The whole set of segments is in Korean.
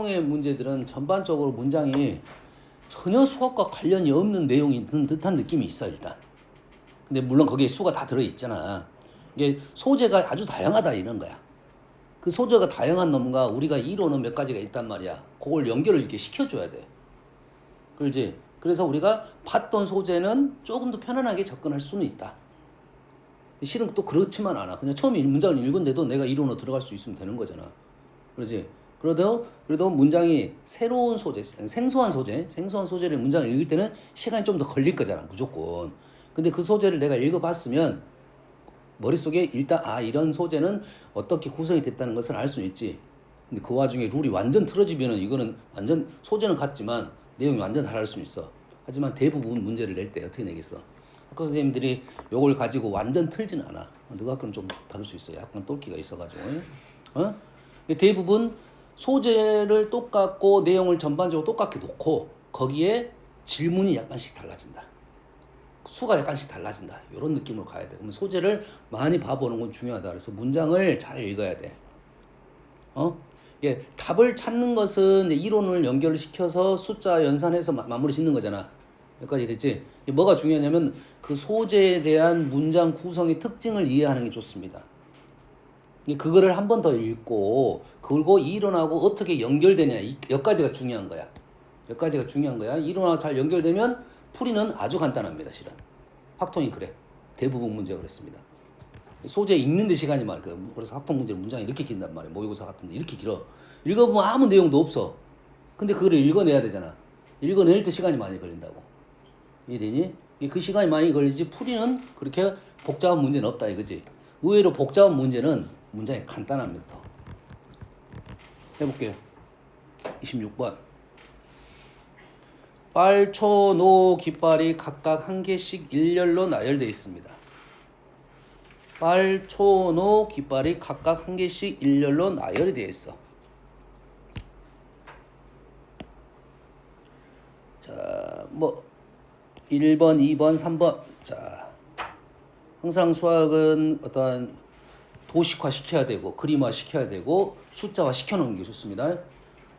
의 문제들은 전반적으로 문장이 전혀 수학과 관련이 없는 내용이 듯한 느낌이 있어 일단. 근데 물론 거기에 수가 다 들어있잖아. 이게 소재가 아주 다양하다 이런 거야. 그 소재가 다양한 놈과 우리가 이론은 몇 가지가 있단 말이야. 그걸 연결을 이렇게 시켜줘야 돼. 그렇지? 그래서 우리가 봤던 소재는 조금 더 편안하게 접근할 수는 있다. 실은 또 그렇지만 않아. 그냥 처음에 문장을 읽은데도 내가 이론으로 들어갈 수 있으면 되는 거잖아. 그렇지? 그래도 문장이 새로운 소재, 생소한 소재를 문장을 읽을 때는 시간이 좀 더 걸릴 거잖아, 무조건. 근데 그 소재를 내가 읽어봤으면 머릿속에 일단 이런 소재는 어떻게 구성이 됐다는 것을 알 수 있지. 근데 그 와중에 룰이 완전 틀어지면은 이거는 완전 소재는 같지만 내용이 완전 다를 수 있어. 하지만 대부분 문제를 낼 때 어떻게 내겠어? 학교 선생님들이 요걸 가지고 완전 틀진 않아. 너가 학교는 좀 다를 수 있어. 약간 똘끼가 있어가지고. 대부분 소재를 똑같고 내용을 전반적으로 똑같게 놓고 거기에 질문이 약간씩 달라진다. 수가 약간씩 달라진다. 이런 느낌으로 가야 돼. 그러면 소재를 많이 봐보는 건 중요하다. 그래서 문장을 잘 읽어야 돼. 답을 찾는 것은 이제 이론을 연결시켜서 숫자 연산해서 마무리 짓는 거잖아. 여기까지 됐지? 뭐가 중요하냐면 그 소재에 대한 문장 구성의 특징을 이해하는 게 좋습니다. 그거를 한 번 더 읽고 그리고 이론하고 어떻게 연결되냐 여기까지가 중요한 거야. 이론하고 잘 연결되면 풀이는 아주 간단합니다. 실은 확통이 그래. 대부분 문제가 그렇습니다. 소재 읽는데 시간이 많아. 그래서 확통 문제는 문장이 이렇게 긴단 말이야. 모의고사 같은 데 이렇게 길어. 읽어보면 아무 내용도 없어. 근데 그거를 읽어내야 되잖아. 읽어낼 때 시간이 많이 걸린다고. 이해되니? 그 시간이 많이 걸리지 풀이는 그렇게 복잡한 문제는 없다 이거지. 의외로 복잡한 문제는 문장이 간단합니다. 더. 해볼게요. 26번. 빨, 초, 노 깃발이 각각 한 개씩 일렬로 나열되어 있습니다. 빨, 초, 노 깃발이 각각 한 개씩 일렬로 나열이 되어 있어. 자, 1번, 2번, 3번. 자, 항상 수학은 어떤 도식화 시켜야 되고 그림화 시켜야 되고 숫자화 시켜놓는 게 좋습니다.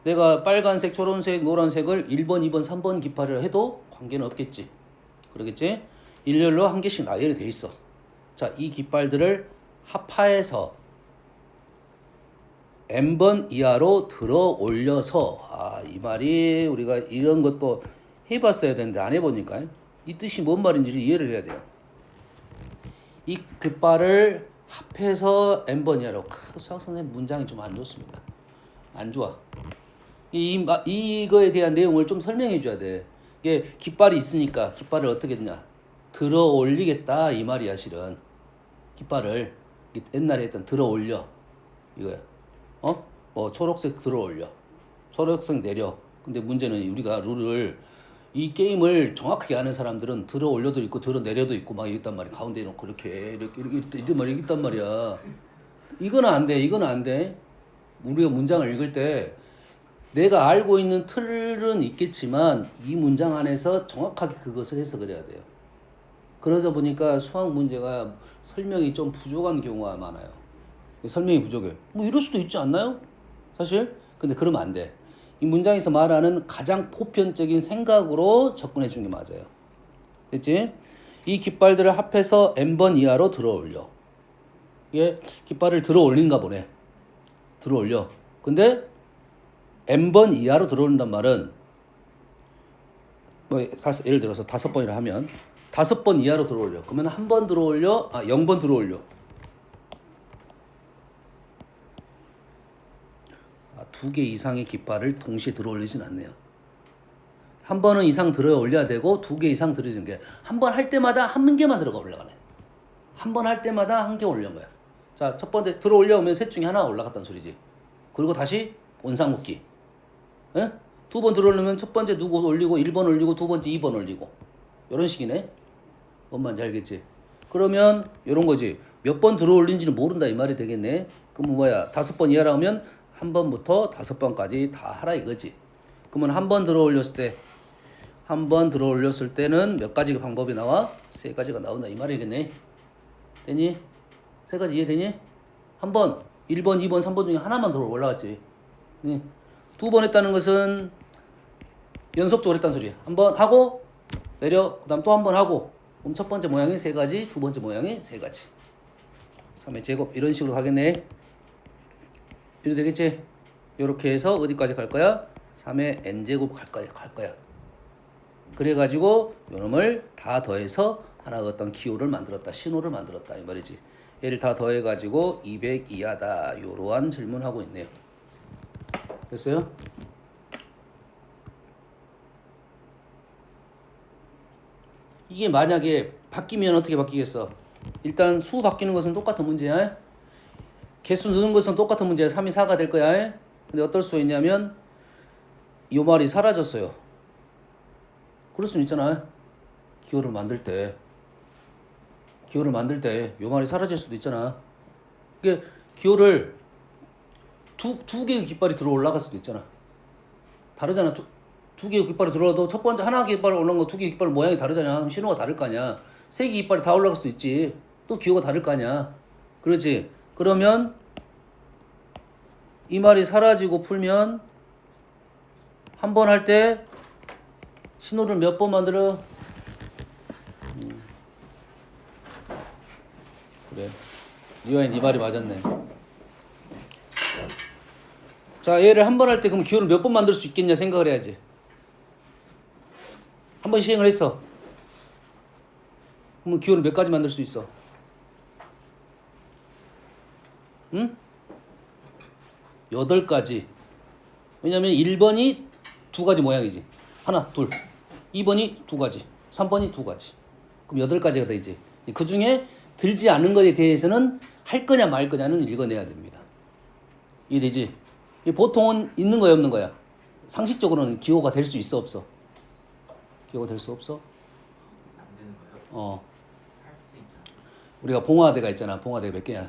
내가 빨간색, 초록색, 노란색을 1번, 2번, 3번 깃발을 해도 관계는 없겠지. 그러겠지? 일렬로 한 개씩 나열이 돼 있어. 자, 이 깃발들을 합하해서 n번 이하로 들어 올려서 이 말이 우리가 이런 것도 해봤어야 되는데 안 해보니까 이 뜻이 뭔 말인지를 이해를 해야 돼요. 이 깃발을 합해서 n번 이하로 수학 선생님 문장이 좀 안 좋습니다. 안 좋아. 이거에 대한 내용을 좀 설명해 줘야 돼. 이게 깃발이 있으니까 깃발을 어떻게 했냐? 들어 올리겠다 이 말이야 실은. 깃발을 옛날에 했던 들어 올려 이거야. 초록색 들어 올려. 초록색 내려. 근데 문제는 우리가 룰을 이 게임을 정확하게 아는 사람들은 들어 올려도 있고 들어 내려도 있고 막 있단 말이야. 가운데 놓고 이렇게 있단 말이야. 이거는 안 돼. 우리가 문장을 읽을 때 내가 알고 있는 틀은 있겠지만 이 문장 안에서 정확하게 그것을 해석을 해야 돼요. 그러다 보니까 수학 문제가 설명이 좀 부족한 경우가 많아요. 설명이 부족해. 이럴 수도 있지 않나요? 사실? 근데 그러면 안 돼. 이 문장에서 말하는 가장 보편적인 생각으로 접근해 주는 게 맞아요. 됐지? 이 깃발들을 합해서 n번 이하로 들어 올려. 이게 깃발을 들어 올린가 보네. 들어 올려. 근데 n번 이하로 들어 올린단 말은 예를 들어서 5번이라 하면 5번 이하로 들어 올려. 그러면 한 번 들어 올려. 0번 들어 올려. 2개 이상의 깃발을 동시에 들어 올리진 않네요. 한 번은 이상 들어 올려야 되고 2개 이상 들어지는 게 한 번 할 때마다 한 개만 들어가 올라가네. 한 번 할 때마다 한 개 올린 거야. 자, 첫 번째 들어 올려오면 셋 중에 하나가 올라갔다는 소리지. 그리고 다시 원상복귀. 두 번 들어 올리면 첫 번째 누구 올리고 1번 올리고 두 번째 2번 올리고 이런 식이네. 뭔 말인지 알겠지? 그러면 이런 거지. 몇 번 들어 올린지는 모른다 이 말이 되겠네. 그럼 5번 이하라 하면 한 번부터 5번까지 다 하라 이거지. 그러면 한 번 들어 올렸을 때는 몇 가지 방법이 나와? 3가지가 나온다 이 말이겠네. 되니? 3가지 이해되니? 한 번, 1번, 2번, 3번 중에 하나만 들어 올라갔지. 네. 두 번 했다는 것은 연속적으로 했다는 소리야. 한 번 하고 내려 그 다음 또 한 번 하고 그럼 첫 번째 모양이 세 가지 두 번째 모양이 세 가지 3의 제곱 이런 식으로 가겠네. 이렇게 되겠지? 이렇게 해서 어디까지 갈 거야? 3의 n제곱 갈 거야. 그래가지고 요놈을 다 더해서 하나 어떤 기호를 만들었다. 신호를 만들었다. 이 말이지. 얘를 다 더해가지고 200 이하다. 요러한 질문하고 있네요. 됐어요? 이게 만약에 바뀌면 어떻게 바뀌겠어? 일단 수 바뀌는 것은 똑같은 문제야. 개수 느는 것은 똑같은 문제야. 3이 4가 될 거야. 근데 어떨 수 있냐면 요 말이 사라졌어요. 그럴 수는 있잖아. 기호를 만들 때 요 말이 사라질 수도 있잖아. 이게 기호를 두 개의 깃발이 들어 올라갈 수도 있잖아. 다르잖아. 두 개의 깃발이 들어와도 첫 번째 하나 깃발 올라온 거 두 개의 깃발 모양이 다르잖아. 신호가 다를 거 아니야. 세 개의 깃발이 다 올라갈 수도 있지. 또 기호가 다를 거 아니야. 그렇지. 그러면 이 말이 사라지고 풀면 한 번 할 때 신호를 몇 번 만들어? 그래. 리와인 이 말이 맞았네. 자, 얘를 한 번 할 때 그럼 기호를 몇 번 만들 수 있겠냐 생각을 해야지. 한 번 시행을 했어. 그러면 기호를 몇 가지 만들 수 있어? 응? 8가지. 왜냐면 1번이 두 가지 모양이지. 하나, 둘. 2번이 두 가지. 3번이 두 가지. 그럼 8가지가 되지. 그 중에 들지 않은 것에 대해서는 할 거냐 말 거냐는 읽어내야 됩니다. 이해되지? 보통은 있는 거야 없는 거야? 상식적으로는 기호가 될 수 있어 없어? 기호가 될 수 없어? 안 되는 거요? 할 수 있잖아. 우리가 봉화대가 있잖아. 봉화대가 몇 개야?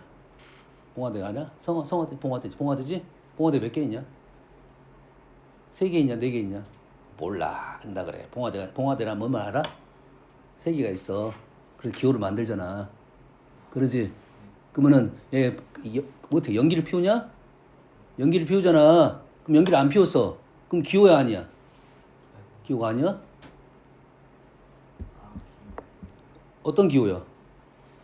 봉화대가 아니야? 성화대, 봉화대지. 봉화대지? 봉화대 몇 개 있냐? 3개 있냐? 4개 있냐? 몰라. 한다 그래. 봉화대란 뭐만 알아? 3개가 있어. 그래서 기호를 만들잖아. 그러지? 그러면은 얘 뭐 어떻게 연기를 피우냐? 연기를 피우잖아. 그럼 연기를 안 피웠어. 그럼 기호야 아니야? 기호가 아니야? 어떤 기호야?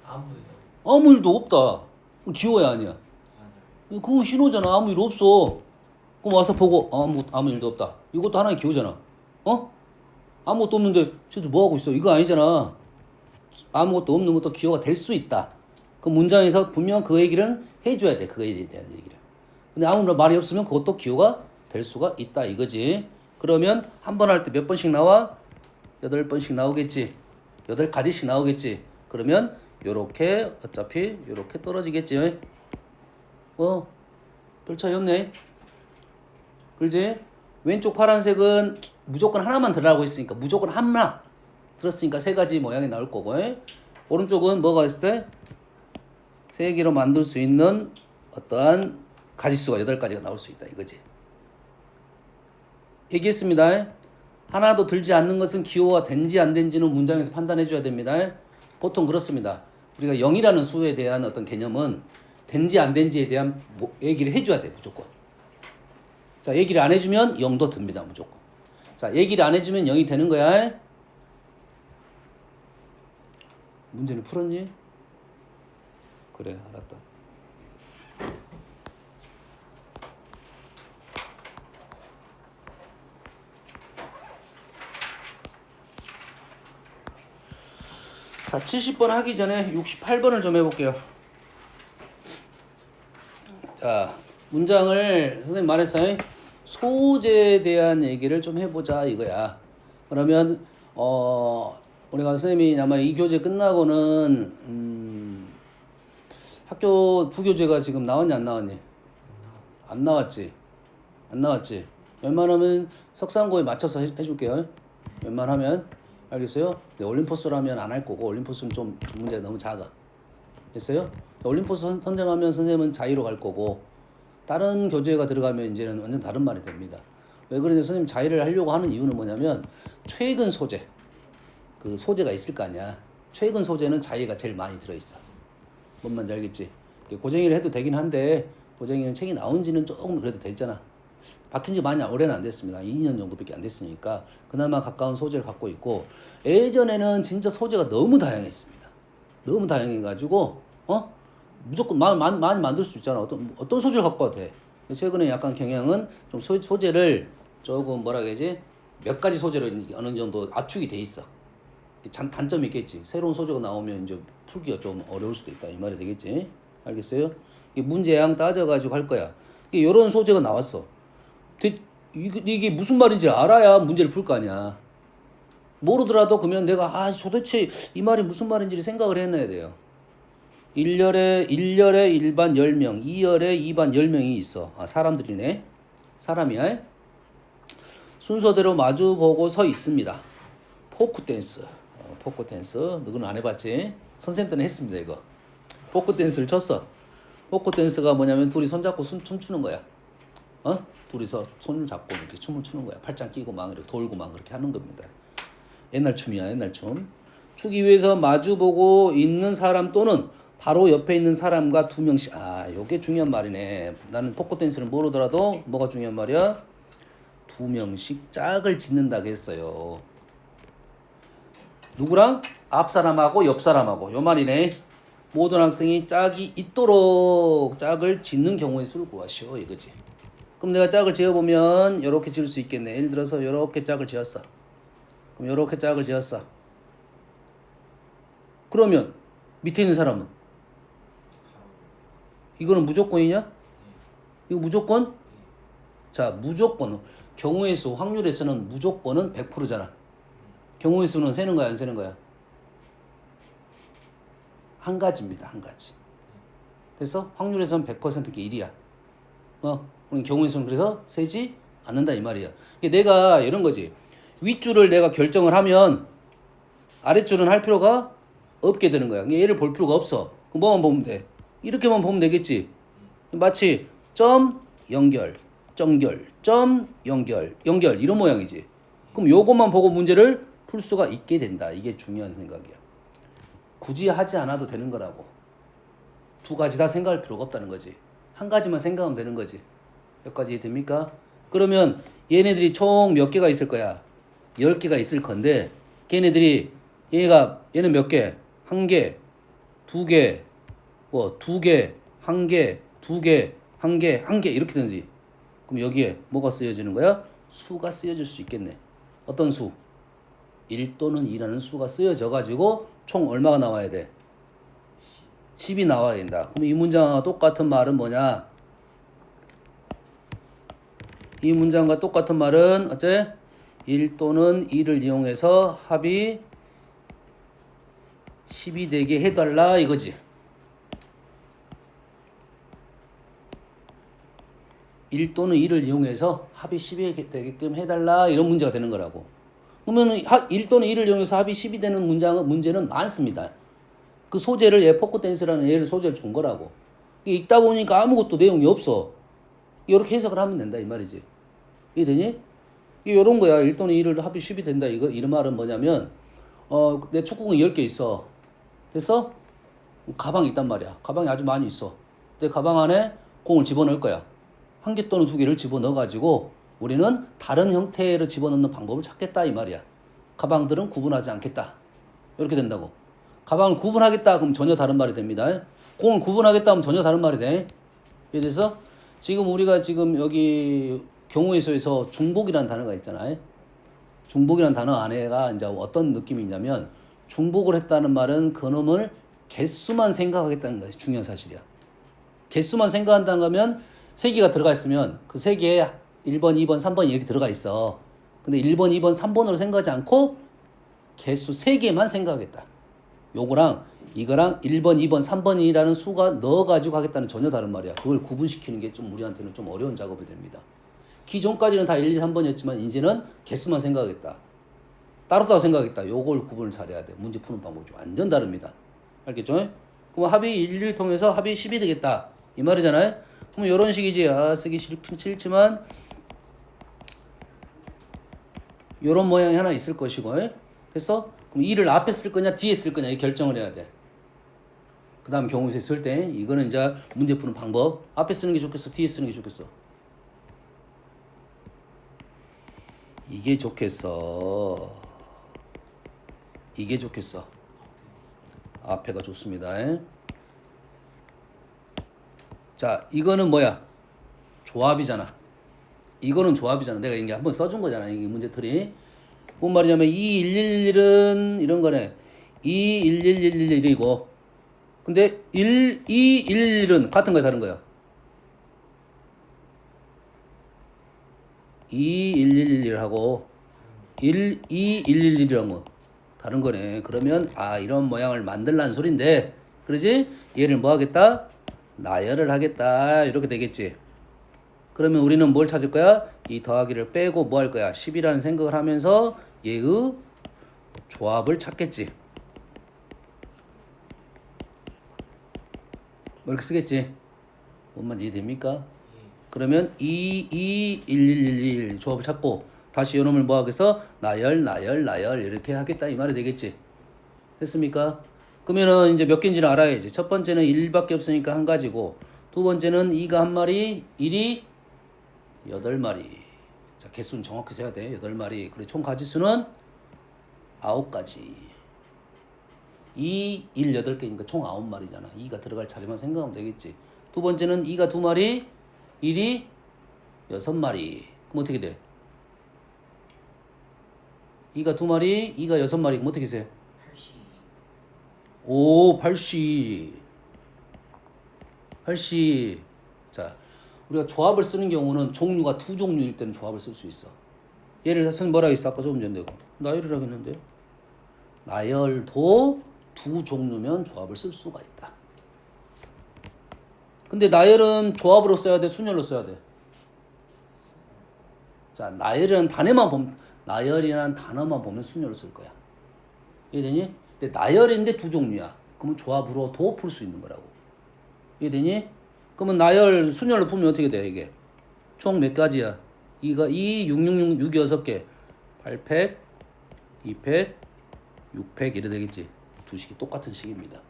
아무 일도 없다. 그럼 기호야 아니야? 맞아요. 그건 신호잖아. 아무 일 없어. 그럼 와서 보고 아무 일도 없다. 이것도 하나의 기호잖아. 어? 아무것도 없는데 쟤들 뭐 하고 있어? 이거 아니잖아. 아무것도 없는 것도 기호가 될 수 있다. 그 문장에서 분명 그 얘기를 해줘야 돼. 그거에 대한 얘기를. 근데 아무 말이 없으면 그것도 기호가 될 수가 있다 이거지. 그러면 한 번 할 때 몇 번씩 나와? 8번씩 나오겠지. 8가지씩 나오겠지. 그러면 요렇게 어차피 요렇게 떨어지겠지. 별 차이 없네. 그렇지? 왼쪽 파란색은 무조건 하나만 들어가고 있으니까 무조건 하나 들었으니까 3가지 모양이 나올 거고, 오른쪽은 뭐가 있을 때 3개로 만들 수 있는 어떠한 가지수가 8가지가 나올 수 있다 이거지. 얘기했습니다. 하나도 들지 않는 것은 기호가 된지 안 된지는 문장에서 판단해 줘야 됩니다. 보통 그렇습니다. 우리가 0이라는 수에 대한 어떤 개념은 된지 안 된지에 대한 얘기를 해줘야 돼 무조건. 자, 얘기를 안 해주면 0도 듭니다 무조건. 자, 얘기를 안 해주면 0이 되는 거야. 문제는 풀었니? 그래, 알았다. 자, 70번 하기 전에 68번을 좀 해볼게요. 자, 문장을 선생님 말했어요. 소재에 대한 얘기를 좀 해보자 이거야. 그러면 우리가 선생님이 아마 이 교재 끝나고는 학교 부교재가 지금 나왔냐 안 나왔니? 안 나왔지. 안 나왔지. 웬만하면 석상고에 맞춰서 해줄게요. 웬만하면 알겠어요? 올림포스라면 안 할 거고 올림포스는 좀 문제가 너무 작아. 됐어요? 올림포스 선정하면 선생님은 자유로 갈 거고 다른 교재가 들어가면 이제는 완전 다른 말이 됩니다. 왜 그러냐? 선생님 자유를 하려고 하는 이유는 뭐냐면 최근 소재 그 소재가 있을 거 아니야. 최근 소재는 자유가 제일 많이 들어있어. 뭔 말인지 알겠지? 고쟁이를 해도 되긴 한데 고쟁이는 책이 나온 지는 조금 그래도 됐잖아. 바뀐 지 많이 오래는 안 됐습니다. 2년 정도밖에 안 됐으니까 그나마 가까운 소재를 갖고 있고 예전에는 진짜 소재가 너무 다양했습니다. 너무 다양해가지고 무조건 많이 만들 수 있잖아. 어떤 소재를 갖고 와도 돼. 최근에 약간 경향은 좀 소재를 조금 뭐라 해야지 몇 가지 소재로 어느 정도 압축이 돼 있어. 단점이 있겠지. 새로운 소재가 나오면 이제 풀기가 좀 어려울 수도 있다. 이 말이 되겠지. 알겠어요? 문제양 따져가지고 할 거야. 이런 소재가 나왔어. 이게 무슨 말인지 알아야 문제를 풀 거 아니야. 모르더라도 그러면 내가 도대체 이 말이 무슨 말인지 생각을 해놔야 돼요. 1열에 일반 10명, 2열에 2반 10명이 있어. 사람들이네. 사람이야. 순서대로 마주보고 서 있습니다. 포크 댄스. 포크 댄스. 누구는 안 해봤지? 선생님 때는 했습니다, 이거. 포크 댄스를 쳤어. 포크 댄스가 뭐냐면 둘이 손잡고 춤추는 거야. 둘이서 손을 잡고 이렇게 춤을 추는 거야. 팔짱 끼고 막 이렇게 돌고 막 그렇게 하는 겁니다. 옛날 춤이야, 옛날 춤. 추기 위해서 마주보고 있는 사람 또는 바로 옆에 있는 사람과 2명씩. 요게 중요한 말이네. 나는 포크 댄스를 모르더라도 뭐가 중요한 말이야? 2명씩 짝을 짓는다고 했어요. 누구랑? 앞 사람하고 옆 사람하고. 요 말이네. 모든 학생이 짝이 있도록 짝을 짓는 경우의 수를 구하시오. 이거지. 그럼 내가 짝을 지어보면 이렇게 지을 수 있겠네. 예를 들어서 이렇게 짝을 지었어. 그럼 이렇게 짝을 지었어. 그러면 밑에 있는 사람은? 이거는 무조건이냐? 이거 무조건? 자, 무조건. 경우의 수, 확률에서는 무조건은 100%잖아. 경우의 수는 세는 거야, 안 세는 거야? 한 가지입니다, 한 가지. 됐어? 확률에서는 100%게 1이야. 우리 경우의 수는 그래서 세지 않는다 이 말이야. 내가 이런 거지. 윗줄을 내가 결정을 하면 아랫줄은 할 필요가 없게 되는 거야. 얘를 볼 필요가 없어. 그럼 뭐만 보면 돼? 이렇게만 보면 되겠지. 마치 점 연결, 점 연결 이런 모양이지. 그럼 요것만 보고 문제를 풀 수가 있게 된다. 이게 중요한 생각이야. 굳이 하지 않아도 되는 거라고. 2가지 다 생각할 필요가 없다는 거지. 한 가지만 생각하면 되는 거지. 여기까지 됩니까? 그러면 얘네들이 총 몇 개가 있을 거야? 10개가 있을 건데 걔네들이 얘는 몇 개? 1개, 2개, 2개, 1개, 2개, 1개, 1개 이렇게 되지. 그럼 여기에 뭐가 쓰여지는 거야? 수가 쓰여질 수 있겠네. 어떤 수? 1 또는 2라는 수가 쓰여져 가지고 총 얼마가 나와야 돼? 10이 나와야 된다. 그럼 이 문장과 똑같은 말은 뭐냐? 이 문장과 똑같은 말은 어째? 1 또는 2를 이용해서 합이 10이 되게 해달라 이거지. 1 또는 2를 이용해서 합이 10이 되게끔 해달라 이런 문제가 되는 거라고. 그러면 1 또는 2를 이용해서 합이 10이 되는 문제는 많습니다. 그 소재를 포크 댄스라는 얘를 소재를 준 거라고. 읽다 보니까 아무것도 내용이 없어. 이렇게 해석을 하면 된다 이 말이지. 이해되니? 이런 거야. 1 또는 2를 합이 10이 된다. 이런 말은 뭐냐면 내 축구공이 10개 있어. 됐어? 가방이 있단 말이야. 가방이 아주 많이 있어. 내 가방 안에 공을 집어넣을 거야. 1개 또는 2개를 집어넣어가지고 우리는 다른 형태로 집어넣는 방법을 찾겠다 이 말이야. 가방들은 구분하지 않겠다. 이렇게 된다고. 가방을 구분하겠다 그럼 전혀 다른 말이 됩니다. 공을 구분하겠다 하면 전혀 다른 말이 돼. 이해돼서? 지금 우리가 여기 경우의 수에서 중복이라는 단어가 있잖아요. 중복이라는 단어 안에가 이제 어떤 느낌이 있냐면 중복을 했다는 말은 그놈을 개수만 생각하겠다는 것이 중요한 사실이야. 개수만 생각한다는 거면 3개가 들어가 있으면 그 3개에 1번, 2번, 3번 이렇게 들어가 있어. 근데 1번, 2번, 3번으로 생각하지 않고 개수 3개만 생각하겠다. 요거랑 이거랑 1번, 2번, 3번이라는 수가 넣어가지고 하겠다는 전혀 다른 말이야. 그걸 구분시키는 게 좀 우리한테는 좀 어려운 작업이 됩니다. 기존까지는 다 1, 2, 3번이었지만 이제는 개수만 생각하겠다. 따로따로 생각하겠다. 요걸 구분을 잘해야 돼. 문제 푸는 방법이 완전 다릅니다. 알겠죠? 그럼 합이 1을 통해서 합이 10이 되겠다. 이 말이잖아요. 그럼 이런 식이지. 쓰기 싫지만 요런 모양이 하나 있을 것이고. 됐어? 그럼 2를 앞에 쓸 거냐 뒤에 쓸 거냐 이 결정을 해야 돼. 그 다음 경우세 쓸 때 이거는 이제 문제 푸는 방법. 앞에 쓰는 게 좋겠어? 뒤에 쓰는 게 좋겠어? 이게 좋겠어. 이게 좋겠어. 앞에가 좋습니다. 자, 이거는 뭐야? 조합이잖아. 이거는 조합이잖아. 내가 이게 한번 써준 거잖아. 이게 문제틀이. 뭔 말이냐면 2111은 이런 거네. 21111이고. 근데 2111은 같은 거야, 다른 거야? 2111하고 12111이란 거 다른 거네. 그러면 아, 이런 모양을 만들라는 소린데, 그러지? 얘를 뭐 하겠다? 나열을 하겠다. 이렇게 되겠지. 그러면 우리는 뭘 찾을 거야? 이 더하기를 빼고 뭐 할 거야? 10이라는 생각을 하면서 얘의 조합을 찾겠지. 뭐 이렇게 쓰겠지. 뭔 말인지 이해됩니까? 그러면 22111 조합을 찾고 다시 요놈을 뭐 하겠어? 나열 이렇게 하겠다 이 말이 되겠지. 됐습니까? 그러면은 이제 몇 개인지는 알아야지. 첫 번째는 1밖에 없으니까 한 가지고, 두 번째는 2가 한 마리, 1이 8마리. 자, 개수는 정확히 세야 돼. 8마리. 그리고 총 가지수는 9가지. 2, 1, 8개니까 총 9마리잖아. 2가 들어갈 자리만 생각하면 되겠지. 두 번째는 2가 2마리, 1이 6마리. 그럼 어떻게 돼? 2가 2마리, 2가 6마리. 그럼 어떻게 세? 8시 오, 8시. 8시. 자, 우리가 조합을 쓰는 경우는 종류가 두 종류일 때는 조합을 쓸 수 있어. 예를 들어서 뭐라 했어? 아까 조금 전에 나열을 하겠는데. 나열도 두 종류면 조합을 쓸 수가 있다. 근데 나열은 조합으로 써야 돼, 순열로 써야 돼? 자, 나열이라는 단어만 보면 순열로 쓸 거야. 이해되니? 근데 나열인데 두 종류야. 그러면 조합으로도 풀 수 있는 거라고. 이해되니? 그러면 나열 순열로 풀면 어떻게 돼, 이게? 총 몇 가지야? 2가 2, 666, 6이 6개. 8팩, 2팩, 6팩 이래 되겠지. 두 식이 똑같은 식입니다.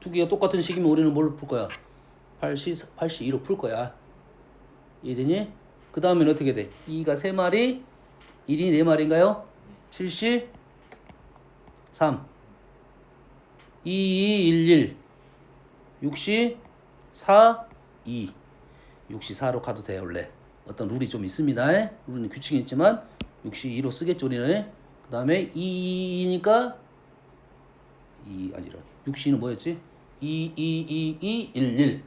두 개가 똑같은 식이면 우리는 뭘 풀 거야? 8시 2로 풀 거야. 이해되니? 그 다음엔 어떻게 돼? 2가 3마리, 1이 4마리인가요? 7시 3, 2, 1, 1, 6시 4, 2. 6시 4로 가도 돼, 원래. 어떤 룰이 좀 있습니다. 룰은 규칙이 있지만 6시 2로 쓰겠죠, 우리는. 그 다음에 2니까 2 아니라 6시는 뭐였지? 2, 2, 2, 2, 1, 1.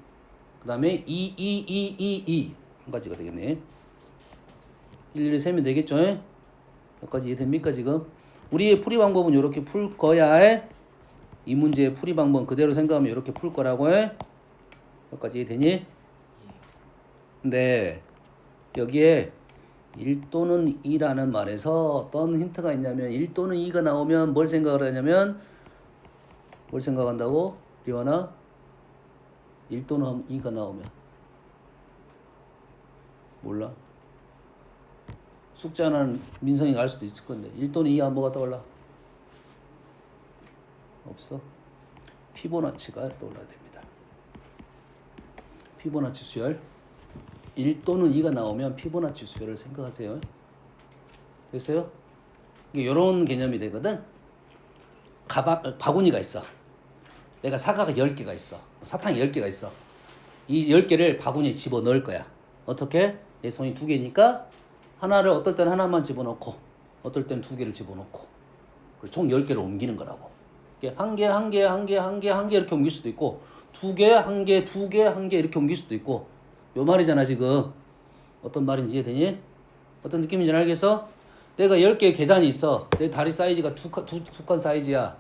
그 다음에 2, 2, 2, 2, 2. 한 가지가 되겠네. 1, 1을 세면 되겠죠? 여기까지 이해됩니까, 지금? 우리의 풀이 방법은 이렇게 풀 거야. 이 문제의 풀이 방법 그대로 생각하면 이렇게 풀 거라고 해. 여기까지 이해되니? 근데 여기에 1 또는 2라는 말에서 어떤 힌트가 있냐면 1 또는 2가 나오면 뭘 생각을 하냐면 뭘 생각한다고? 리원아? 1 또는 2가 나오면 몰라? 숙제 하나는 민성이가 알 수도 있을 건데 1 또는 2가 뭐가 떠올라? 없어? 피보나치가 떠올라야 됩니다. 피보나치 수열 1 또는 2가 나오면 피보나치 수열을 생각하세요. 됐어요? 이런 개념이 되거든. 바구니가 있어. 내가 사과가 10개가 있어. 사탕이 10개가 있어. 이 10개를 바구니에 집어넣을 거야. 어떻게? 내 손이 2개니까 하나를 어떨 때는 하나만 집어넣고 어떨 때는 2개를 집어넣고 총 10개를 옮기는 거라고. 한 개 이렇게 옮길 수도 있고 2개, 1개, 2개, 1개 이렇게 옮길 수도 있고 요 말이잖아 지금. 어떤 말인지 이해되니? 어떤 느낌인지 알겠어? 내가 10개의 계단이 있어. 내 다리 사이즈가 두 칸 사이즈야.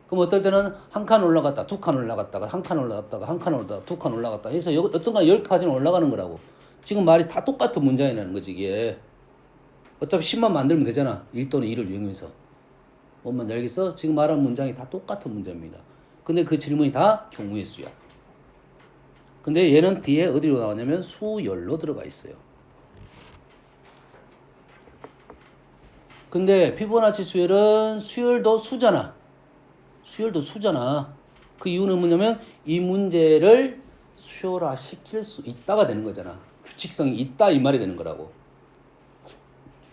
그럼 어떨 때는 한 칸 올라갔다, 2칸 올라갔다가, 한 칸 올라갔다가, 한 칸 올라갔다가, 2칸 올라갔다 해서 어떤가 10칸까지는 올라가는 거라고. 지금 말이 다 똑같은 문장이라는 거지 이게. 어차피 10만 만들면 되잖아. 1 또는 2를 이용해서. 뭔 말인지 알겠어? 지금 말한 문장이 다 똑같은 문장입니다. 근데 그 질문이 다 경우의 수야. 근데 얘는 뒤에 어디로 나오냐면 수열로 들어가 있어요. 근데 피보나치 수열은 수열도 수잖아. 수열도 수잖아. 그 이유는 뭐냐면 이 문제를 수열화시킬 수 있다가 되는 거잖아. 규칙성이 있다 이 말이 되는 거라고.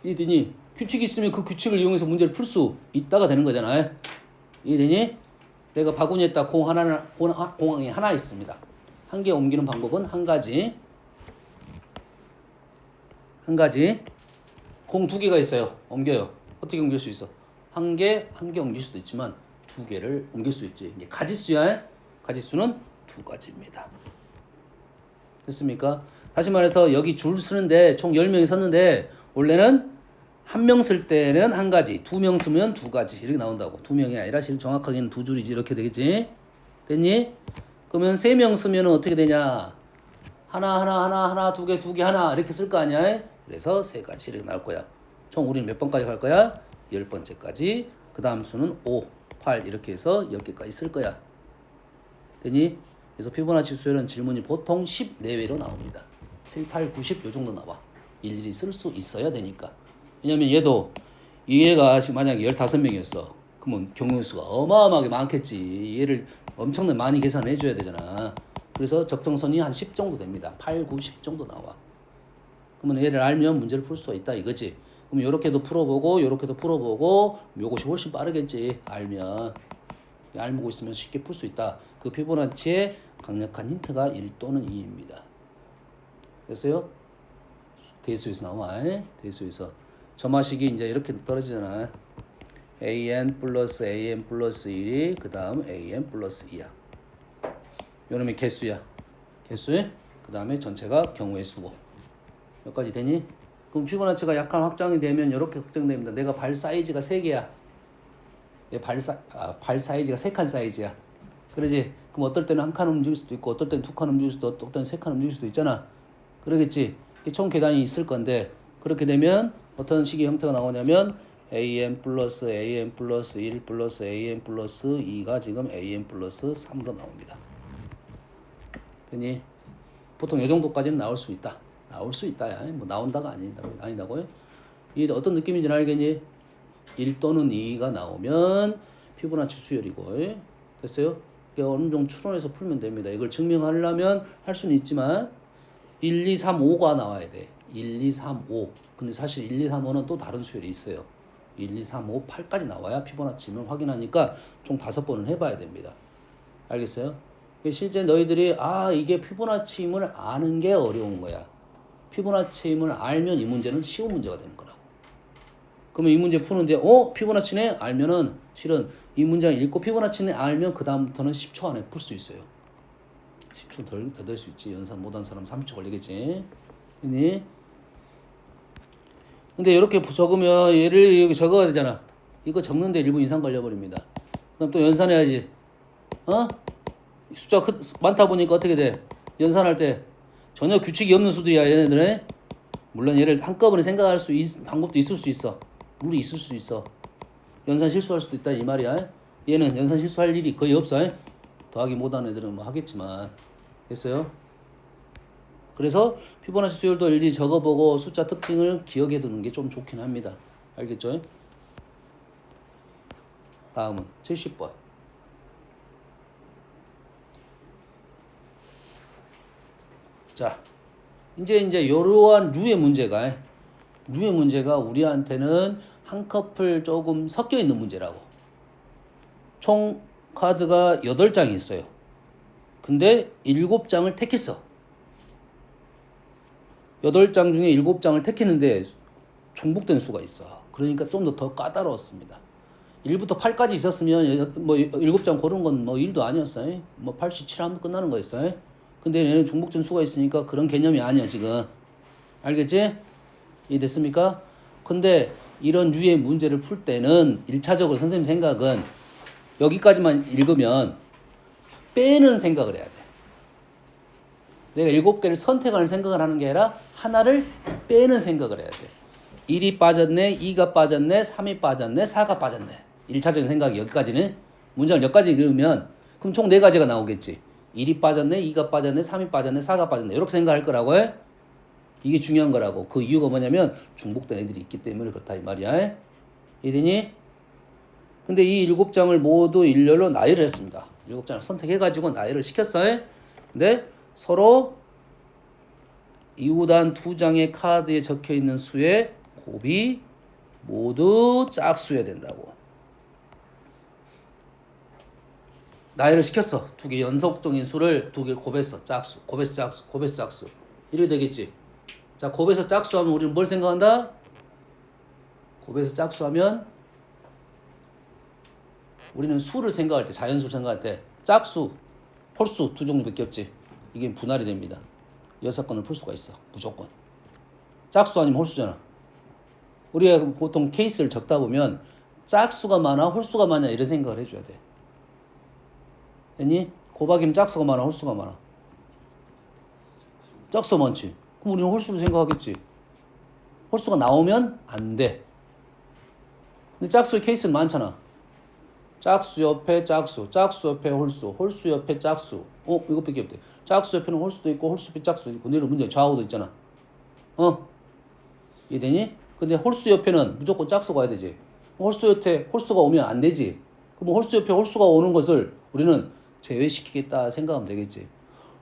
이해되니? 규칙이 있으면 그 규칙을 이용해서 문제를 풀 수 있다가 되는 거잖아요. 이해되니? 내가 바구니에다 공항이 하나 있습니다. 한 개 옮기는 방법은 한 가지. 공 두 개가 있어요. 옮겨요. 어떻게 옮길 수 있어? 한 개 옮길 수도 있지만 두 개를 옮길 수 있지. 이게 가지수야. 가지수는 두 가지입니다. 됐습니까? 다시 말해서 여기 줄 쓰는데 총 10명이 섰는데 원래는 한 명 쓸 때는 한 가지, 두 명 쓰면 두 가지 이렇게 나온다고. 두 명이 아니라 실은 정확하게는 두 줄이지 이렇게 되겠지. 됐니? 그러면 세 명 쓰면 어떻게 되냐? 하나, 두 개, 하나 이렇게 쓸 거 아니야? 그래서 세 가지 이렇게 나올 거야. 총 우리는 몇 번까지 갈 거야? 10번째까지. 그 다음 수는 5, 8 이렇게 해서 10개까지 쓸 거야. 되니? 그래서 피보나치 수열은 질문이 보통 10 내외로 나옵니다. 7, 8, 90 요 정도 나와. 일일이 쓸 수 있어야 되니까. 왜냐면 얘가 만약에 15명이었어. 그러면 경우 수가 어마어마하게 많겠지. 얘를 엄청나게 많이 계산해 줘야 되잖아. 그래서 적정선이 한 10 정도 됩니다. 8, 9, 10 정도 나와. 그러면 얘를 알면 문제를 풀 수가 있다 이거지. 그럼 요렇게도 풀어보고 요렇게도 풀어보고 요것이 훨씬 빠르겠지. 알고 있으면 쉽게 풀 수 있다. 그 피보나치의 강력한 힌트가 1 또는 2입니다. 됐어요? 대수에서 나와. 대수에서 점화식이 이제 이렇게 떨어지잖아. an 플러스 1이 그 다음 an 플러스 2야. 요놈이 개수야. 그 다음에 전체가 경우의 수고. 여기까지 되니? 그럼 피보나치가 약간 확장이 되면 이렇게 확장됩니다. 내가 발 사이즈가 3개야. 내 발 사이즈가 3칸 사이즈야. 그러지? 그럼 어떨 때는 한 칸 움직일 수도 있고 어떨 때는 2칸 움직일 수도 있고 어떨 때는 3칸 움직일 수도 있잖아. 그러겠지? 총 계단이 있을 건데 그렇게 되면 어떤 식의 형태가 나오냐면 an 플러스 1 플러스 an 플러스 2가 지금 an 플러스 3으로 나옵니다. 되니? 보통 이 정도까지는 나올 수 있다. 나올 수 있다야. 뭐 나온다가 아니다고요? 이게 어떤 느낌인지 알겠니? 1 또는 2가 나오면 피보나치 수열이고. 됐어요? 어느 정도 추론해서 풀면 됩니다. 이걸 증명하려면 할 수는 있지만 1, 2, 3, 5가 나와야 돼. 1, 2, 3, 5. 근데 사실 1, 2, 3, 5는 또 다른 수열이 있어요. 1, 2, 3, 5, 8까지 나와야 피보나치를 확인하니까 총 5번은 해봐야 됩니다. 알겠어요? 실제 너희들이 이게 피보나치임을 아는 게 어려운 거야. 피보나치임을 알면 이 문제는 쉬운 문제가 되는 거라고. 그러면 이 문제 푸는데 피보나치네? 알면은 실은 이 문장을 읽고 피보나치네 알면 그 다음부터는 10초 안에 풀 수 있어요. 10초 더 될 수 있지. 연산 못한 사람 30초 걸리겠지. 그니? 근데 이렇게 적으면 얘를 여기 적어야 되잖아. 이거 적는데 1분 이상 걸려버립니다. 그럼 또 연산해야지. 숫자가 많다 보니까 어떻게 돼? 연산할 때 전혀 규칙이 없는 수들이야 얘네들은. 물론 얘를 한꺼번에 생각할 수 방법도 있을 수 있어. 물이 있을 수 있어. 연산 실수할 수도 있다 이 말이야. 얘는 연산 실수할 일이 거의 없어. 더하기 못하는 애들은 뭐 하겠지만. 됐어요? 그래서 피보나치 수열도 일일이 적어보고 숫자 특징을 기억해 두는 게 좀 좋긴 합니다. 알겠죠? 다음은 70번. 자, 이제 이러한 류의 문제가 우리한테는 한 커플 조금 섞여 있는 문제라고. 총 카드가 8장이 있어요. 근데 7장을 택했어. 8장 중에 7장을 택했는데 중복된 수가 있어. 그러니까 좀 더 까다로웠습니다. 1부터 8까지 있었으면 뭐 7장 고른 건 뭐 일도 아니었어요. 뭐 87 하면 끝나는 거였어요. 근데 얘는 중복된 수가 있으니까 그런 개념이 아니야 지금. 알겠지? 이해됐습니까? 근데 이런 류의 문제를 풀 때는 1차적으로 선생님 생각은 여기까지만 읽으면 빼는 생각을 해야 돼. 내가 7개를 선택하는 생각을 하는 게 아니라 하나를 빼는 생각을 해야 돼. 1이 빠졌네, 2가 빠졌네, 3이 빠졌네, 4가 빠졌네. 1차적인 생각이 여기까지는. 문장을 여기까지 읽으면 그럼 총 4가지가 나오겠지. 1이 빠졌네, 2가 빠졌네, 3이 빠졌네, 4가 빠졌네. 이렇게 생각할 거라고 해. 이게 중요한 거라고. 그 이유가 뭐냐면 중복된 애들이 있기 때문에 그렇다 이 말이야. 이러니? 근데 이 7장을 모두 일렬로 나열을 했습니다. 7장을 선택해가지고 나열을 시켰어요. 근데 서로 이후단 2장의 카드에 적혀있는 수의 곱이 모두 짝수여야 된다고. 나열을 시켰어. 두 개 연속적인 수를 두 개를 곱했어. 짝수. 곱해서 짝수. 곱해서 짝수. 이렇게 되겠지. 자, 곱해서 짝수 하면 우리는 뭘 생각한다? 곱해서 짝수 하면 우리는 수를 생각할 때, 자연수를 생각할 때 짝수, 홀수 두 종류밖에 없지. 이게 분할이 됩니다. 6건을 풀 수가 있어. 무조건. 짝수 아니면 홀수잖아. 우리가 보통 케이스를 적다 보면 짝수가 많아, 홀수가 많냐 이런 생각을 해줘야 돼. 됐니? 곱하기면 짝수가 많아, 홀수가 많아. 짝수가 많지. 그럼 우리는 홀수를 생각하겠지. 홀수가 나오면 안 돼. 근데 짝수의 케이스는 많잖아. 짝수 옆에 짝수, 짝수 옆에 홀수, 홀수 옆에 짝수. 이것밖에 없대. 짝수 옆에는 홀수도 있고, 홀수 옆에 짝수도 있고, 내려 문제 좌우도 있잖아. 이해되니? 근데 홀수 옆에는 무조건 짝수가 와야 되지. 홀수 옆에 홀수가 오면 안 되지. 그럼 홀수 옆에 홀수가 오는 것을 우리는 제외시키겠다 생각하면 되겠지.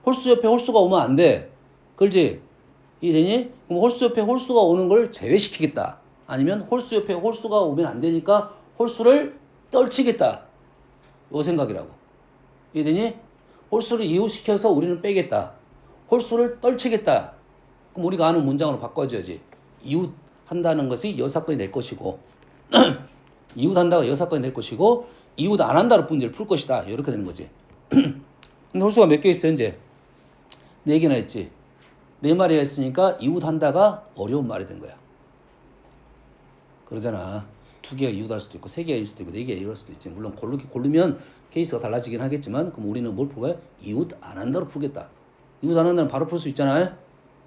홀수 옆에 홀수가 오면 안 돼. 그렇지? 이해되니? 그럼 홀수 옆에 홀수가 오는 걸 제외시키겠다. 아니면 홀수 옆에 홀수가 오면 안 되니까 홀수를 떨치겠다. 요 생각이라고. 이해되니? 홀수를 이웃시켜서 우리는 빼겠다. 홀수를 떨치겠다. 그럼 우리가 아는 문장으로 바꿔줘야지. 이웃한다는 것이 여사건이 될 것이고 이웃한다가 여사건이 될 것이고 이웃 안 한다로 문제를 풀 것이다. 이렇게 되는 거지. 근데 홀수가 몇 개 있어 현재? 4개나 했지. 4마리 했으니까 이웃한다가 어려운 말이 된 거야. 그러잖아. 2개가 이웃할 수도 있고 3개가 이룰 수도 있고 4개가 이룰 수도 있지. 물론 고르면 케이스가 달라지긴 하겠지만 그럼 우리는 뭘 풀어야? 이웃 안 한다로 풀겠다. 이웃 안 한다는 바로 풀 수 있잖아.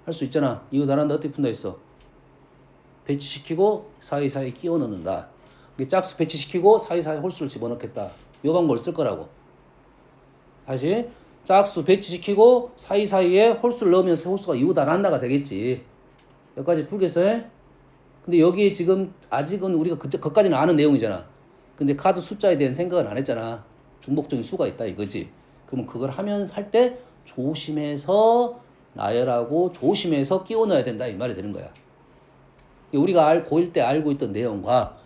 할 수 있잖아. 이웃 안 한다 어떻게 푼다 했어? 배치시키고 사이사이 끼워 넣는다. 짝수 배치시키고 사이사이 홀수를 집어넣겠다. 요 방법을 쓸 거라고. 다시 짝수 배치시키고 사이사이에 홀수를 넣으면서 홀수가 이웃 안 한다가 되겠지. 여기까지 풀겠어요? 근데 여기 지금 아직은 우리가 그까지는 아는 내용이잖아. 근데 카드 숫자에 대한 생각은 안 했잖아. 중복적인 수가 있다 이거지. 그러면 그걸 하면서 할 때 조심해서 나열하고 조심해서 끼워 넣어야 된다 이 말이 되는 거야. 우리가 고1 때 알고 있던 내용과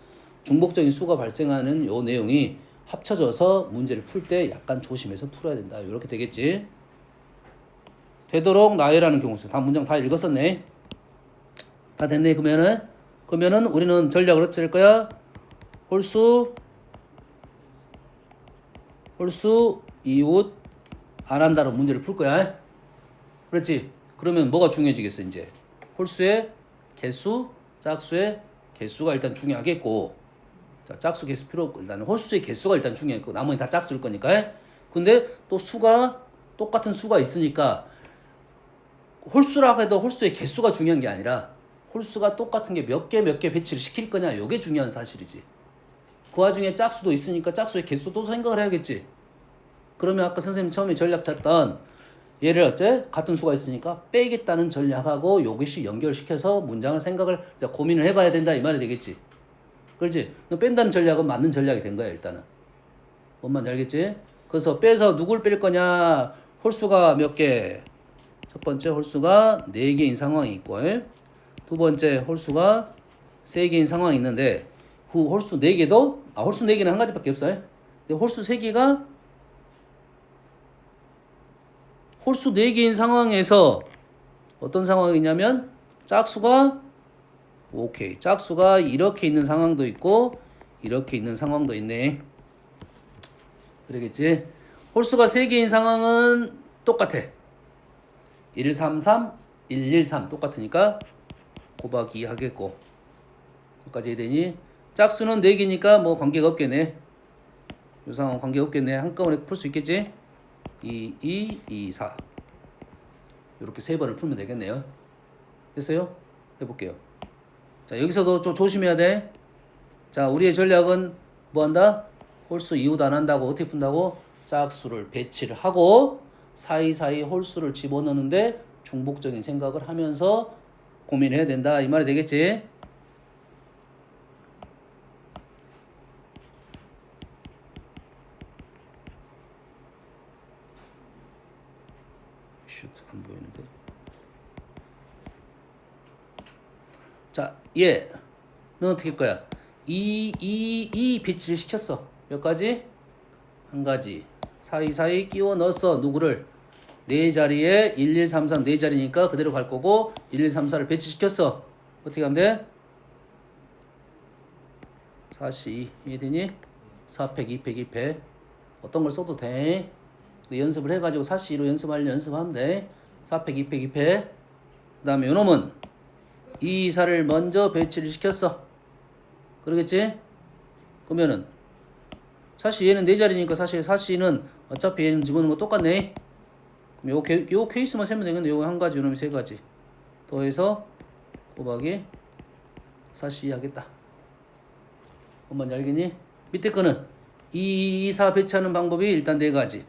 중복적인 수가 발생하는 요 내용이 합쳐져서 문제를 풀 때 약간 조심해서 풀어야 된다. 이렇게 되겠지. 되도록 나열하는 경우수. 다 문장 다 읽었었네. 다 됐네. 그러면은 우리는 전략을 어떻게 할 거야? 홀수 이웃 안 한다로 문제를 풀 거야. 그렇지? 그러면 뭐가 중요해지겠어 이제? 홀수의 개수, 짝수의 개수가 일단 중요하겠고, 자 짝수 개수 필요 없고 일단 홀수의 개수가 일단 중요했고 나머지 다 짝수일 거니까. 근데 또 수가 똑같은 수가 있으니까 홀수라고 해도 홀수의 개수가 중요한 게 아니라 홀수가 똑같은 게 몇 개 배치를 시킬 거냐 요게 중요한 사실이지. 그 와중에 짝수도 있으니까 짝수의 개수도 생각을 해야겠지. 그러면 아까 선생님 처음에 전략 찾던 얘를 어째? 같은 수가 있으니까 빼겠다는 전략하고 요것이 연결시켜서 문장을 생각을 고민을 해봐야 된다 이 말이 되겠지. 그렇지? 뺀다는 전략은 맞는 전략이 된 거야 일단은. 뭔 말인지 알겠지? 그래서 빼서 누굴 뺄 거냐? 홀수가 몇 개? 첫 번째 홀수가 4개인 상황이 있고, 두 번째 홀수가 3개인 상황이 있는데 그 홀수 4개도 홀수 4개는 한 가지밖에 없어요. 근데 홀수 3개가 홀수 4개인 상황에서 어떤 상황이냐면 짝수가 이렇게 있는 상황도 있고 이렇게 있는 상황도 있네. 그러겠지? 홀수가 3개인 상황은 똑같아. 133, 113 똑같으니까 곱하기 2 하겠고 여기까지 해야 되니? 짝수는 4개니까 뭐 관계가 없겠네. 이 상황 관계가 없겠네. 한꺼번에 풀 수 있겠지? 2, 2, 2, 4 이렇게 3번을 풀면 되겠네요. 됐어요? 해볼게요. 자 여기서도 좀 조심해야 돼. 자 우리의 전략은 뭐한다? 홀수 이웃 안 한다고 어떻게 푼다고? 짝수를 배치를 하고 사이사이 홀수를 집어넣는데 중복적인 생각을 하면서 고민해야 된다 이 말이 되겠지? 슈트 안 보이는데. 자, 어떻게 할 거야? 이 배치를 시켰어. 몇 가지? 한 가지. 사이사이 끼워 넣었어. 누구를? 네 자리에 1, 2, 3, 4 네 자리니까 그대로 갈 거고 1, 2, 3, 4를 배치시켰어. 어떻게 하면 돼? 4시 이해되니? 4팩, 2팩, 2팩 어떤 걸 써도 돼. 연습을 해가지고 4시로 연습하면 돼. 4팩, 2팩, 2팩 그 다음에 요놈은 2, 4를 먼저 배치를 시켰어. 그러겠지? 그러면은 사실 얘는 네 자리니까 사실 4시는 어차피 얘는 집어넣으면 똑같네. 그럼 요 케이스만 세면 되겠네. 요거 한 가지, 요놈이 세 가지 더해서 곱하기 4시 하겠다. 뭔지 알겠니? 밑에 거는 2, 4 배치하는 방법이 일단 네 가지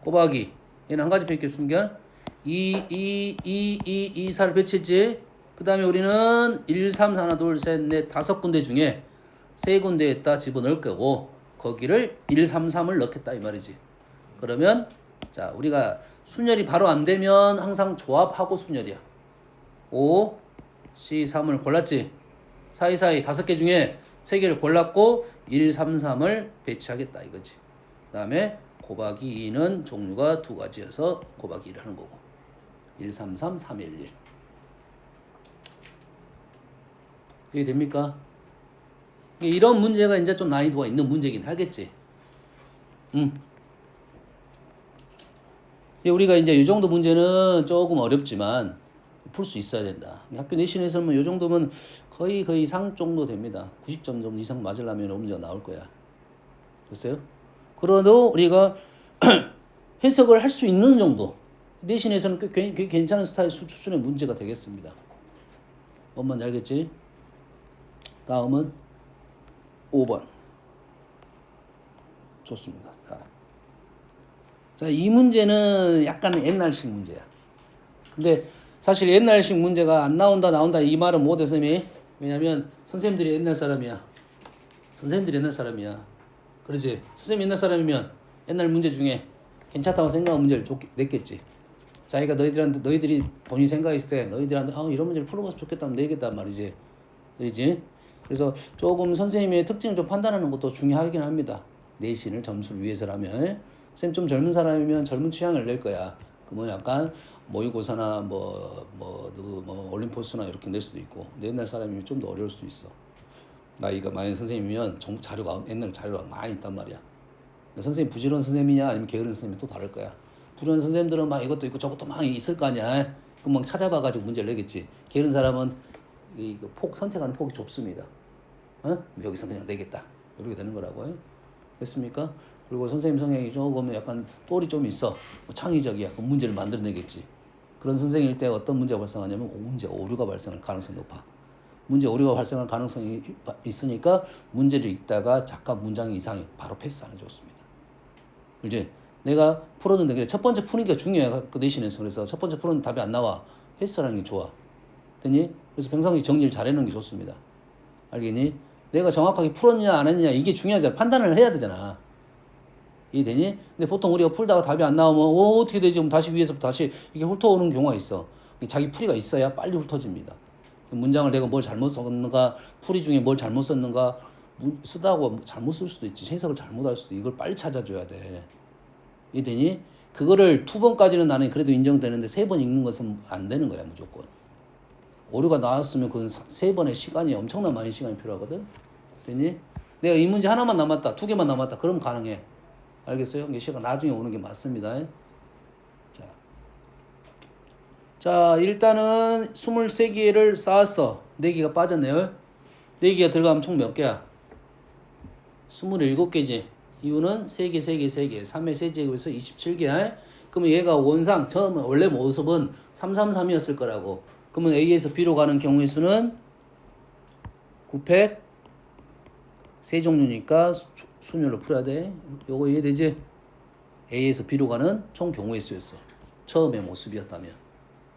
곱하기 얘는 한 가지 밖에 없으니까 2, 4를 배치했지. 그 다음에 우리는 1, 3, 4, 2, 3, 4, 5군데 중에 3군데에다 집어넣을 거고 거기를 1, 3, 3을 넣겠다 이 말이지. 그러면 자 우리가 순열이 바로 안 되면 항상 조합하고 순열이야. 5, C, 3을 골랐지. 사이사이 5개 중에 3개를 골랐고 1, 3, 3을 배치하겠다 이거지. 그 다음에 곱하기 2는 종류가 두 가지여서 곱하기 1을 하는 거고 1, 3, 3, 3, 1, 1 이게 됩니까? 이런 문제가 이제 좀 난이도가 있는 문제긴 하겠지. 우리가 이제 이 정도 문제는 조금 어렵지만 풀 수 있어야 된다. 학교 내신에서는 이 정도면 거의 상 정도 됩니다. 90점 정도 이상 맞으려면 문제가 나올 거야. 됐어요? 그래도 우리가 해석을 할 수 있는 정도 내신에서는 꽤 괜찮은 스타일 수준의 문제가 되겠습니다. 뭔지 알겠지? 다음은 5번. 좋습니다. 자, 이 문제는 약간 옛날식 문제야. 근데 사실 옛날식 문제가 안 나온다 이 말은 못해 선생님이. 왜냐면 선생님들이 옛날 사람이야. 그러지? 선생님 옛날 사람이면 옛날 문제 중에 괜찮다고 생각한 문제를 냈겠지. 자기가 너희들이 본인 생각했을 때 너희들한테 이런 문제를 풀어봤으면 좋겠다면 내겠단 말이지. 그러지? 그래서 조금 선생님의 특징을 좀 판단하는 것도 중요하긴 합니다. 내신을 점수를 위해서라면. 선생님 좀 젊은 사람이면 젊은 취향을 낼 거야. 그러면 약간 모의고사나 올림포스나 이렇게 낼 수도 있고. 옛날 사람이면 좀 더 어려울 수 있어. 나이가 많은 선생님이면 옛날 자료가 많이 있단 말이야. 선생님 부지런한 선생님이냐 아니면 게으른 선생님이 또 다를 거야. 부지런한 선생님들은 막 이것도 있고 저것도 막 있을 거 아니야. 그럼 막 찾아봐가지고 문제를 내겠지. 게으른 사람은 선택하는 폭이 좁습니다. 여기서 그냥 내겠다. 이렇게 되는 거라고요. 됐습니까? 그리고 선생님 성향이 조금 약간 똘이 좀 있어. 창의적이야. 그럼 문제를 만들어내겠지. 그런 선생님일 때 어떤 문제가 발생하냐면 문제 오류가 발생할 가능성이 높아. 문제 오류가 발생할 가능성이 있으니까 문제를 읽다가 잠깐 문장 이상이 바로 패스하는 게 좋습니다. 이제 내가 풀었는데 첫 번째 푸니까 중요해. 그 내신에서. 그래서 첫 번째 풀었는데 답이 안 나와. 패스하는 게 좋아. 됐니? 그래서 평상시 정리를 잘해놓는 게 좋습니다. 알겠니? 내가 정확하게 풀었냐 안 했냐 이게 중요하잖아. 판단을 해야 되잖아. 이해되니? 근데 보통 우리가 풀다가 답이 안 나오면 어떻게 되지? 그럼 다시 위에서부터 다시 이게 훑어오는 경우가 있어. 자기 풀이가 있어야 빨리 훑어집니다. 문장을 내가 뭘 잘못 썼는가, 풀이 중에 뭘 잘못 썼는가, 쓰다고 잘못 쓸 수도 있지. 해석을 잘못할 수도 있고 이걸 빨리 찾아줘야 돼. 이해되니? 그거를 2번까지는 나는 그래도 인정되는데 3번 읽는 것은 안 되는 거야 무조건. 오류가 나왔으면 그건 3번의 시간이 엄청난 많은 시간이 필요하거든. 됐니? 내가 이 문제 하나만 남았다, 2개만 남았다, 그럼 가능해. 알겠어요? 이게 시간 나중에 오는 게 맞습니다. 자, 일단은 23개를 쌓았어. 4개가 빠졌네요. 4개가 들어가면 총 몇 개야? 27개지. 이유는 3개, 3의 세제곱에서 27개야. 그러면 얘가 원상, 처음 원래 모습은 333이었을 거라고. 그러면 A에서 B로 가는 경우의 수는 9팩 세 종류니까 순열로 풀어야 돼. 요거 이해되지? A에서 B로 가는 총 경우의 수였어. 처음의 모습이었다면.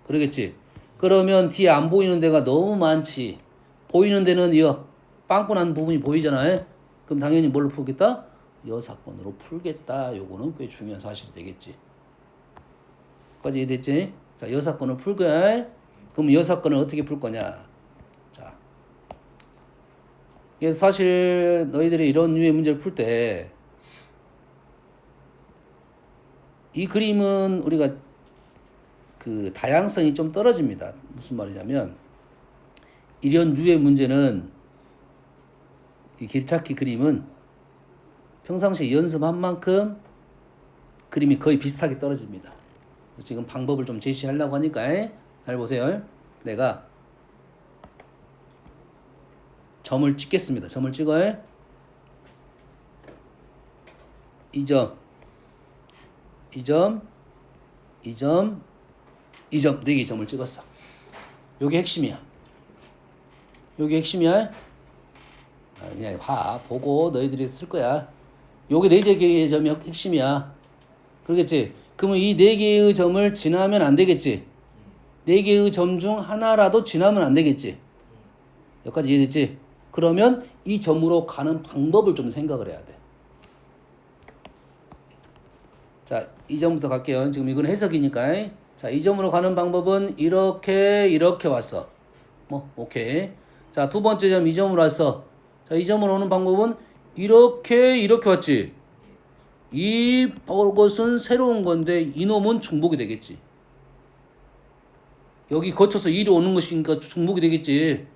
그러겠지? 그러면 뒤에 안 보이는 데가 너무 많지. 보이는 데는 이 빵꾸난 부분이 보이잖아요. 그럼 당연히 뭘로 풀겠다? 여사건으로 풀겠다. 요거는 꽤 중요한 사실이 되겠지. 까지 이해됐지? 자, 여사건을 풀 거야. 그럼 여사건을 어떻게 풀 거냐? 자, 이게 사실 너희들이 이런 류의 문제를 풀 때 이 그림은 우리가 그 다양성이 좀 떨어집니다. 무슨 말이냐면 이런 류의 문제는 이 길찾기 그림은 평상시에 연습한 만큼 그림이 거의 비슷하게 떨어집니다. 지금 방법을 좀 제시하려고 하니까 잘 보세요. 내가 점을 찍겠습니다. 점을 찍어요. 이 점, 이 점, 이 점, 이 점, 4개의 점을 찍었어. 요게 핵심이야. 요게 핵심이야. 그냥 봐, 보고 너희들이 쓸 거야. 요게 4개의 점이 핵심이야. 그러겠지? 그러면 이 4개의 점을 지나면 안 되겠지? 4개의 점 중 하나라도 지나면 안 되겠지? 여기까지 이해됐지? 그러면 이 점으로 가는 방법을 좀 생각을 해야 돼. 자, 이 점부터 갈게요. 지금 이건 해석이니까. 자, 이 점으로 가는 방법은 이렇게 왔어. 뭐, 오케이. 자, 두 번째 점, 이 점으로 왔어. 자, 이 점으로 오는 방법은 이렇게 왔지. 이것은 새로운 건데 이놈은 중복이 되겠지. 여기 거쳐서 이리 오는 것이니까 중복이 되겠지.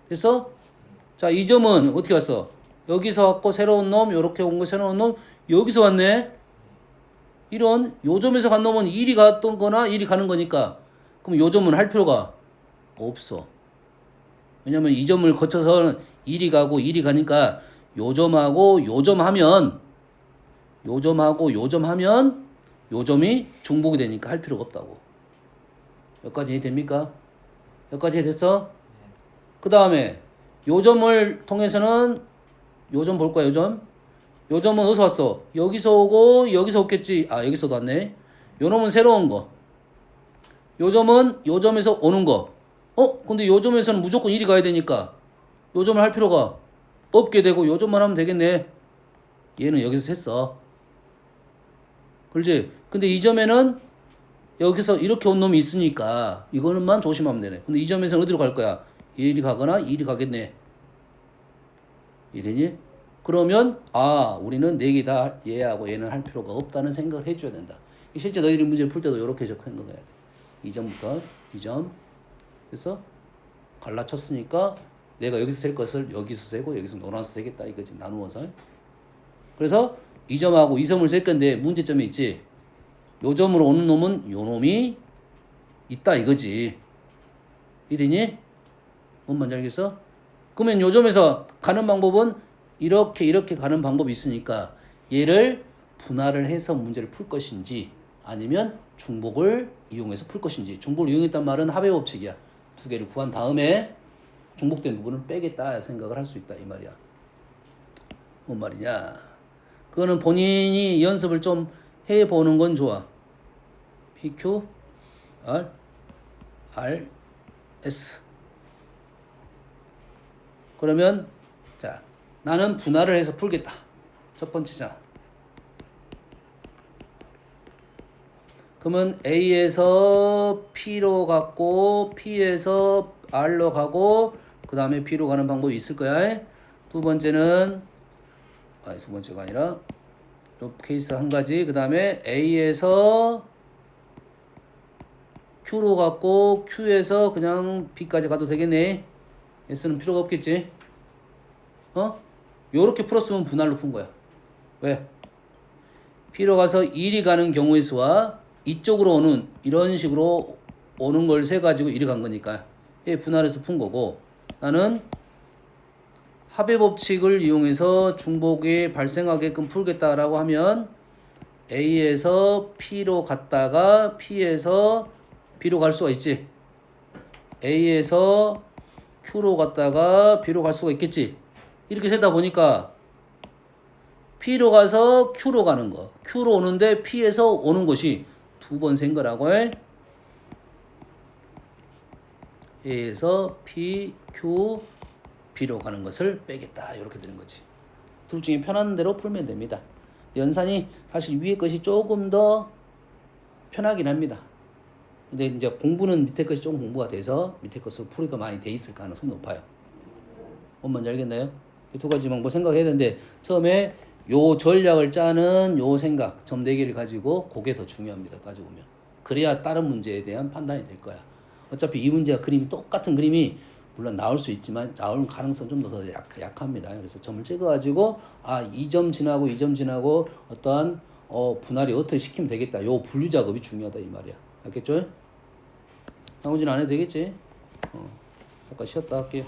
그래서 자, 이 점은 어떻게 왔어? 여기서 왔고 새로운 놈, 요렇게 온 거 새로운 놈, 여기서 왔네. 이런 요 점에서 간 놈은 이리 갔던 거나 이리 가는 거니까 그럼 요 점은 할 필요가 없어. 왜냐면 이 점을 거쳐서 이리 가고 이리 가니까 요 점하고 요 점 하면 요 점하고 요 점 하면 요 점이 중복이 되니까 할 필요가 없다고. 여기까지 이해됩니까? 여기까지 이해됐어? 그 다음에 요 점을 통해서는 요 점 볼 거야. 요 점. 요 점은 어디서 왔어? 여기서 오고 여기서 왔겠지. 아, 여기서도 왔네. 요 놈은 새로운 거. 요 점은 요 점에서 오는 거. 근데 요 점에서는 무조건 이리 가야 되니까 요 점을 할 필요가 없게 되고 요 점만 하면 되겠네. 얘는 여기서 샜어. 그렇지? 근데 이 점에는 여기서 이렇게 온 놈이 있으니까 이거는만 조심하면 되네. 근데 이 점에서는 어디로 갈 거야? 이리 가거나 이리 가겠네. 이래니? 그러면 우리는 4개 다 얘하고 얘는 할 필요가 없다는 생각을 해줘야 된다. 실제 너희들이 문제를 풀 때도 이렇게 생각해야 돼. 이 점부터 이 점. 그래서 갈라쳤으니까 내가 여기서 셀 것을 여기서 세고 여기서 노란색 세겠다 이거지. 나누어서. 그래서 이 점하고 이 점을 셀 건데 문제점이 있지. 요 점으로 오는 놈은 요 놈이 있다 이거지. 이러니? 뭔 말인지 알겠어? 그러면 요 점에서 가는 방법은 이렇게 가는 방법이 있으니까 얘를 분할을 해서 문제를 풀 것인지 아니면 중복을 이용해서 풀 것인지. 중복을 이용했단 말은 합의 법칙이야. 2개를 구한 다음에 중복된 부분을 빼겠다 생각을 할 수 있다 이 말이야. 뭔 말이냐? 그거는 본인이 연습을 좀 해보는 건 좋아. PQ, R, S. 그러면 자, 나는 분할을 해서 풀겠다. 첫 번째자. 그러면 A에서 P로 갔고 P에서 R로 가고 그 다음에 B로 가는 방법이 있을 거야. 두 번째는 두 번째가 아니라 요 케이스 한 가지. 그 다음에 A에서 Q로 갔고 Q에서 그냥 B까지 가도 되겠네. S는 필요가 없겠지. 요렇게 풀었으면 분할로 푼 거야. 왜? P로 가서 1이 가는 경우의 수와 이쪽으로 오는 이런 식으로 오는 걸 세 가지고 1이 간 거니까 분할해서 푼 거고, 나는 합의 법칙을 이용해서 중복이 발생하게끔 풀겠다라고 하면 A에서 P로 갔다가 P에서 B로 갈 수가 있지. A에서 Q로 갔다가 B로 갈 수가 있겠지. 이렇게 세다 보니까 P로 가서 Q로 가는 거, Q로 오는데 P에서 오는 것이 2번 센 거라고 해. A에서 P, Q, B로 가는 것을 빼겠다. 이렇게 되는 거지. 둘 중에 편한 대로 풀면 됩니다. 연산이 사실 위에 것이 조금 더 편하긴 합니다. 근데 이제 공부는 밑에 것이 조금 공부가 돼서 밑에 것으로 풀이가 많이 돼 있을 가능성이 높아요. 뭔 말인지 알겠나요? 이 두 가지만 뭐 생각해야 되는데 처음에 요 전략을 짜는 요 생각 점 4개를 가지고 그게 더 중요합니다. 따지고 보면. 그래야 다른 문제에 대한 판단이 될 거야. 어차피 이 문제와 그림이 똑같은 그림이 물론 나올 수 있지만 나올 가능성 좀 더 약합니다. 그래서 점을 찍어가지고 아 이 점 지나고 이 점 지나고 어떠한 분할이 어떻게 시키면 되겠다. 요 분류 작업이 중요하다 이 말이야. 알겠죠? 나머지는 안 해도 되겠지? 잠깐 쉬었다 할게요.